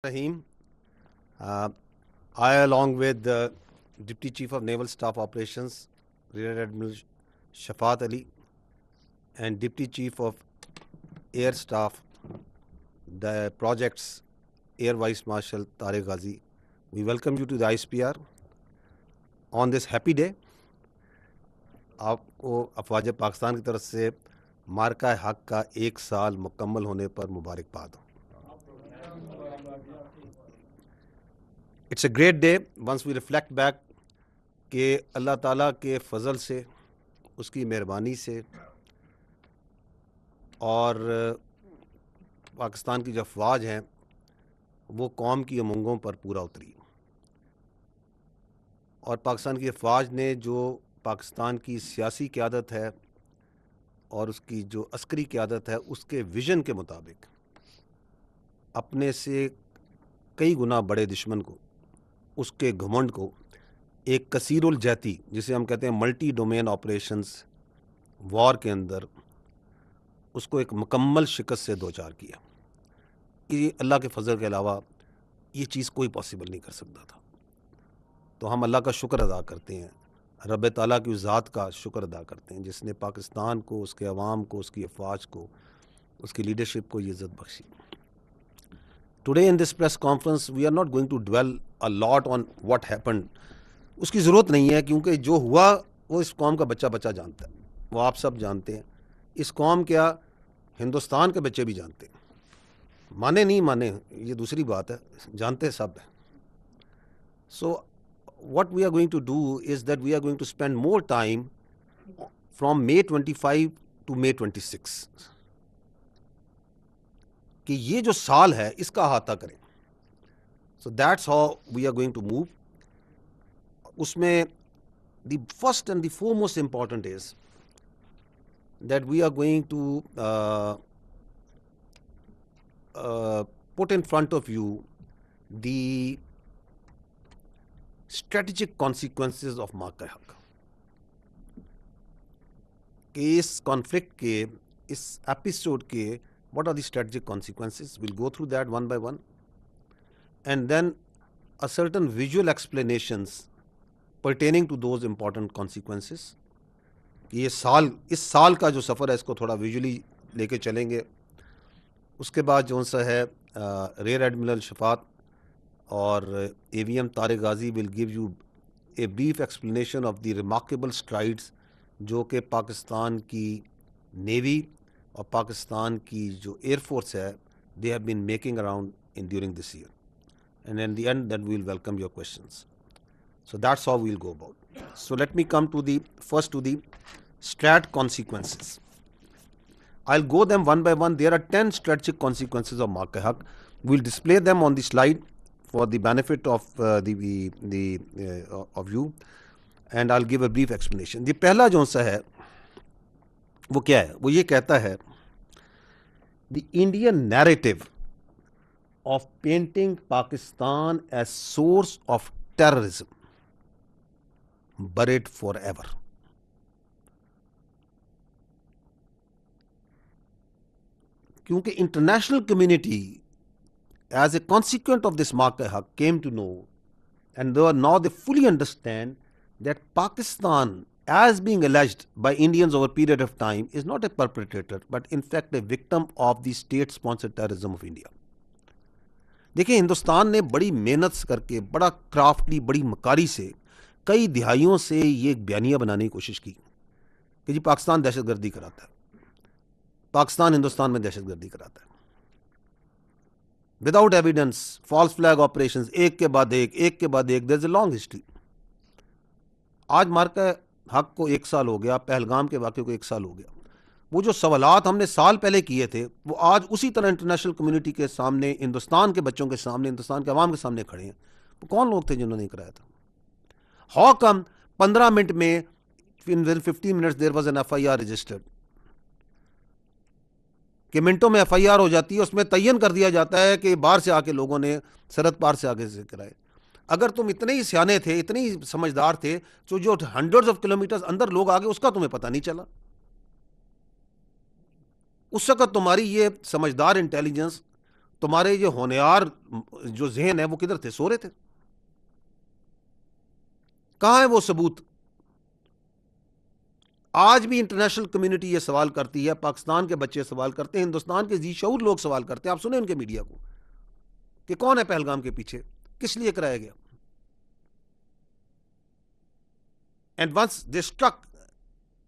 Rahim. Uh, I, along with the Deputy Chief of Naval Staff Operations, Rear Admiral Shafat Ali, and Deputy Chief of Air Staff, the projects Air Vice Marshal Tariq Ghazi, we welcome you to the ISPR on this happy day. आपको अफवाज पाकिस्तान की तरफ से मार्का हक का 1 साल मुकम्मल होने पर मुबारकबाद हो. It's a great day once we reflect back कि अल्लाह ताला के फजल से, उसकी मेहरबानी से और पाकिस्तान की जो अफवाज हैं वो कौम की उमंगों पर पूरा उतरी और पाकिस्तान की अफवाज ने जो पाकिस्तान की सियासी क़यादत है और उसकी जो अस्करी क़यादत है उसके विज़न के मुताबिक अपने से कई गुना बड़े दुश्मन को, उसके घमंड को एक कसीरुल जहती, जिसे हम कहते हैं मल्टी डोमेन ऑपरेशंस वॉर के अंदर, उसको एक मुकम्मल शिकस्त से दो चार किया. कि अल्लाह के फजल के अलावा ये चीज़ कोई पॉसिबल नहीं कर सकता था. तो हम अल्लाह का शुक्र अदा करते हैं, रब ताला की उस ज़ात का शुक्र अदा करते हैं जिसने पाकिस्तान को, उसके अवाम को, उसकी अफवाज को, उसकी लीडरशिप को ये इज़्ज़त बख्शी. Today in this press conference we are not going to dwell a lot on what happened. उसकी ज़रूरत नहीं है क्योंकि जो हुआ वो इस कौम का बच्चा बच्चा जानता है, वो आप सब जानते हैं. इस कौम क्या हिंदुस्तान के बच्चे भी जानते हैं, माने नहीं माने ये दूसरी बात है, जानते सब हैं. सो what we are going to do is that we are going to spend more time from May 25 to May 26 कि ये जो साल है इसका अहाता करें. So that's how we are going to move. उसमें the first and the foremost important is that we are going to put in front of you the strategic consequences of मार्का हक. कि इस कॉन्फ्लिक्ट के, इस एपिसोड के what are the strategic consequences? We'll go through that one by one, and then a certain visual explanations pertaining to those important consequences. कि ये साल, इस साल का जो सफ़र है इसको थोड़ा विजुअली लेके चलेंगे. उसके बाद जो सा है रेयर एडमिरल शफात और AVM Tariq Ghazi will give U a brief explanation of the remarkable strides जो कि पाकिस्तान की नेवी और पाकिस्तान की जो एयरफोर्स है they have been making around in during this year. And in the end that we will welcome your questions. So that's how we will go about. So let me come to the first to the strat consequences. I'll go them one by one. There are 10 strategic consequences of marka haq. We'll display them on the slide for the benefit of of you, and I'll give a brief explanation. The पहला जो सा है वो क्या है? वो ये कहता है the Indian narrative of painting Pakistan as source of terrorism buried forever. क्योंकि international community as a consequence of this marka haq came to know, and now they fully understand that Pakistan, as being alleged by Indians over a period of time, is not a perpetrator but in fact a victim of the state sponsored terrorism of India. देखिए, हिंदुस्तान ने बड़ी मेहनत करके, बड़ा क्राफ्टली, बड़ी मकारी से कई दिहाइयों से ये एक बयानिया बनाने की कोशिश की कि जी पाकिस्तान दहशतगर्दी कराता है, पाकिस्तान हिंदुस्तान में दहशतगर्दी कराता है. Without evidence, false flag operations, एक के बाद एक के बाद एक, there is a long history. आज मार्का हक को 1 साल हो गया, पहलगाम के वाक़े को 1 साल हो गया. वो जो सवालात हमने साल पहले किए थे वो आज उसी तरह इंटरनेशनल कम्युनिटी के सामने, हिंदुस्तान के बच्चों के सामने, हिंदुस्तान के अवाम के सामने खड़े हैं. वो कौन लोग थे जिन्होंने कराया था? हाउ कम 15 मिनट में, in 15 minutes there was an FIR registered, कि मिनटों में FIR हो जाती है, उसमें तयन कर दिया जाता है कि बाहर से आके लोगों ने, सरहद पार से आगे से कराए. अगर तुम इतने ही सियाने थे, इतने ही समझदार थे, तो जो हंड्रेड्स ऑफ किलोमीटर्स अंदर लोग आ गए उसका तुम्हें पता नहीं चला. उस वक्त तुम्हारी ये समझदार इंटेलिजेंस तुम्हारे ये होनहार जो जहन है वो किधर थे? सो रहे थे। कहां है वो सबूत? आज भी इंटरनेशनल कम्युनिटी ये सवाल करती है, पाकिस्तान के बच्चे सवाल करते हैं, हिंदुस्तान के जी शऊर लोग सवाल करते हैं। आप सुने उनके मीडिया को कि कौन है पहलगाम के पीछे, किस लिए कराया गया? And once they struck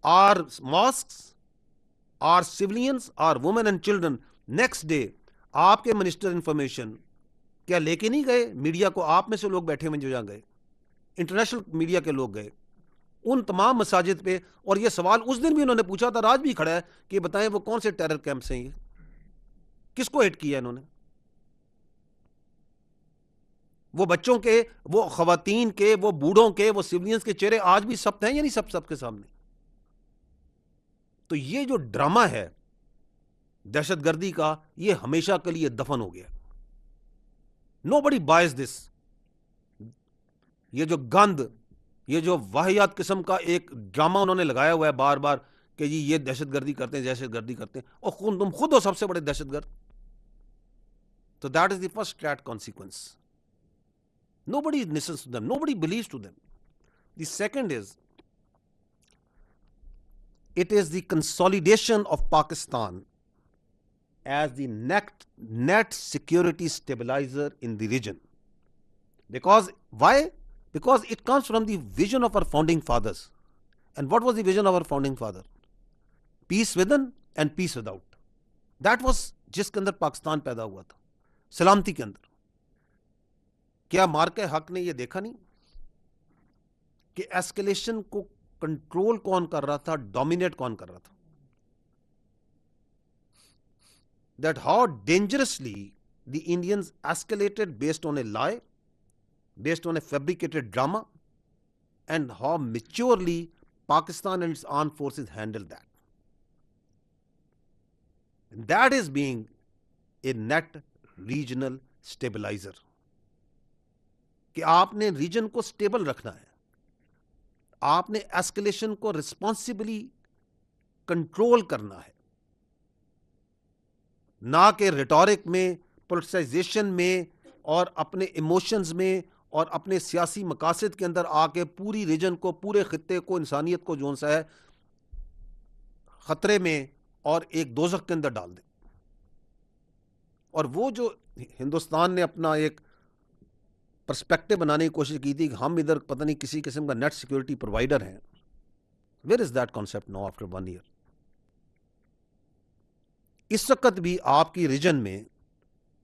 our mosques, our civilians, our women and children, next day आपके मिनिस्टर इंफॉर्मेशन क्या लेके नहीं गए मीडिया को? आप में से लोग बैठे हुए जो जहां गए, इंटरनेशनल मीडिया के लोग गए उन तमाम मसाजिद पे, और ये सवाल उस दिन भी उन्होंने पूछा था, आज भी खड़ा है कि बताएं वो कौन से टेरर कैंप्स हैं, ये किसको हिट किया इन्होंने? वो बच्चों के, वो खवातीन के, वो बूढ़ों के, वो सिविलियंस के चेहरे आज भी सब हैं या नहीं? सब सबके सामने। तो ये जो ड्रामा है दहशतगर्दी का, ये हमेशा के लिए दफन हो गया। Nobody boys this. ये जो गंद, ये जो वाहियात किस्म का एक ड्रामा उन्होंने लगाया हुआ है बार बार कि जी ये दहशतगर्दी करते हैं, दहशतगर्दी करते हैं, और तुम खुद हो सबसे बड़े दहशतगर्द। तो that is the first flat consequence. Nobody listens to them. Nobody believes to them. The second is, it is the consolidation of Pakistan as the net security stabilizer in the region. Because why? Because it comes from the vision of our founding fathers. And what was the vision of our founding father? Peace within and peace without. That was जिसके अंदर पाकिस्तान पैदा हुआ था, सलामती के अंदर। क्या मार्के हक ने यह देखा नहीं कि एस्केलेशन को कंट्रोल कौन कर रहा था, डोमिनेट कौन कर रहा था? That how dangerously the Indians escalated based on A lie, based on A fabricated drama, and how maturely Pakistan and its armed forces handled that. And that is being a net regional stabilizer. कि आपने reason को stable रखना है, आपने escalation को responsibly control करना है, ना कि रिटोरिक में, पोलिटिसाइजेशन में और अपने इमोशंस में और अपने सियासी मकासद के अंदर आके पूरी रीजन को, पूरे खित्ते को, इंसानियत को जोन सा है खतरे में और एक दोजख के अंदर डाल दें। और वो जो हिंदुस्तान ने अपना एक पर्सपेक्टिव बनाने की कोशिश की थी कि हम इधर पता नहीं किसी किस्म का नेट सिक्योरिटी प्रोवाइडर हैं, where is that concept now after 1 year? इस वक्त भी आपकी रीजन में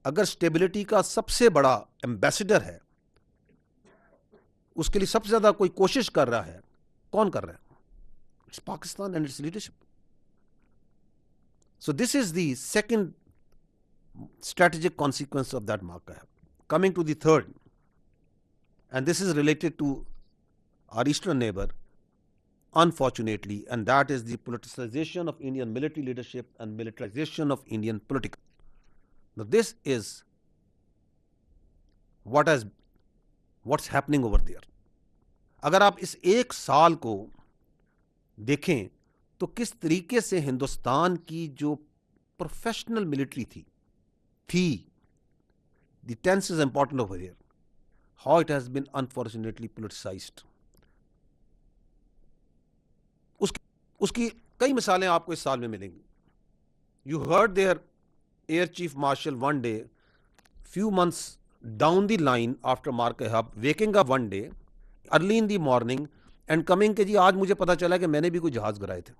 अगर स्टेबिलिटी का सबसे बड़ा एम्बेसडर है, उसके लिए सबसे ज्यादा कोई कोशिश कर रहा है, कौन कर रहा है? It's Pakistan and it's leadership. So this is the second strategic consequence of that marker. Coming to the third, and this is related to our eastern neighbor, unfortunately, and that is the politicization of Indian military leadership and militarization of Indian politics. Now this is what's happening over there. अगर आप इस एक साल को देखें तो किस तरीके से हिंदुस्तान की जो प्रोफेशनल मिलिट्री थी, the tense is important over here, how it has been unfortunately politicized. उसकी कई मिसालें आपको इस साल में मिलेंगी. You heard their air chief marshal one day, few months down the line after Marke Hub, waking up one day early in the morning and coming कि जी आज मुझे पता चला कि मैंने भी कोई जहाज गिराए थे.